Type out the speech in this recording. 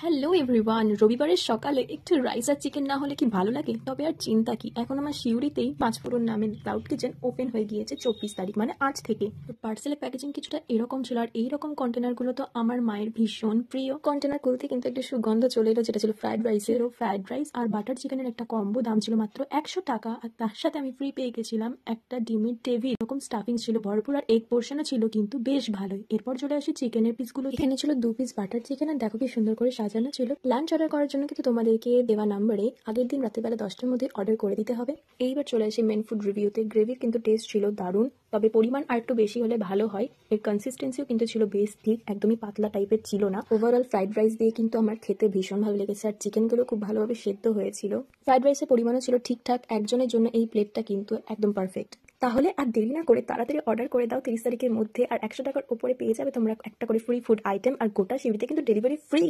Hello everyone, রবিবারের সকালে একটু রাইস আর চিকেন না হলে কি ভালো লাগে? তবে আর চিন্তা কি, এখন আমার শিউরিতেই পাঁচফোড়ন নামের ক্লাউড কিচেন ওপেন হয়ে গিয়েছে 24 তারিখ, মানে আজ থেকে। তো পার্সেলের প্যাকেজিং কিছুটা এরকম ছিল, আর এইরকম কন্টেনারগুলো তো আমার মায়ের ভীষণ প্রিয়। কন্টেনার খুলতে কিন্তু একটা সুগন্ধ চলে এলো, যেটা ছিল ফ্রাইড রাইস আর বাটার চিকেনের একটা কম্বো। দাম ছিল মাত্র 100 টাকা, আর তার সাথে আমি ফ্রি পেয়ে গেছিলাম একটা ডিমের টেভি। এরকম স্টাফিং ছিল ভরপুর, আর এগ পোর্শনও ছিল কিন্তু বেশ ভালোই। এরপর চলে আসি চিকেনের পিসগুলো। এখানে ছিল 2 পিস বাটার চিকেন, আর দেখো কি সুন্দর করে সাজানো ছিল। লাঞ্চ অর্ডার করার জন্য কিন্তু তোমাদেরকে দেওয়া নাম্বারে আগের দিন রাতের বেলা 10টার মধ্যে অর্ডার করে দিতে হবে। এইবার চলে আসি মেন ফুড রিভিউতে। গ্রেভির কিন্তু টেস্ট ছিল দারুণ, তবে পরিমাণ আর একটু বেশি হলে ভালো হয়। এর কনসিস্টেন্সিও কিন্তু ছিল বেশ ঠিক, একদমই পাতলা টাইপের ছিল না। ওভারঅল ফ্রাইড রাইস দিয়ে কিন্তু আমার খেতে ভীষণ ভালো লেগেছে, আর চিকেনগুলো খুব ভালোভাবে সেদ্ধ হয়েছিল। ফ্রাইড রাইসের পরিমাণও ছিল ঠিকঠাক, একজনের জন্য এই প্লেটটা কিন্তু একদম পারফেক্ট। তাহলে আর দেরি না করে তাড়াতাড়ি অর্ডার করে দাও 30 তারিখের মধ্যে, আর 100 টাকার উপরে পেয়ে যাবে তোমরা একটা করে ফ্রি ফুড আইটেম, আর গোটা শিউরিতে কিন্তু ডেলিভারি ফ্রি।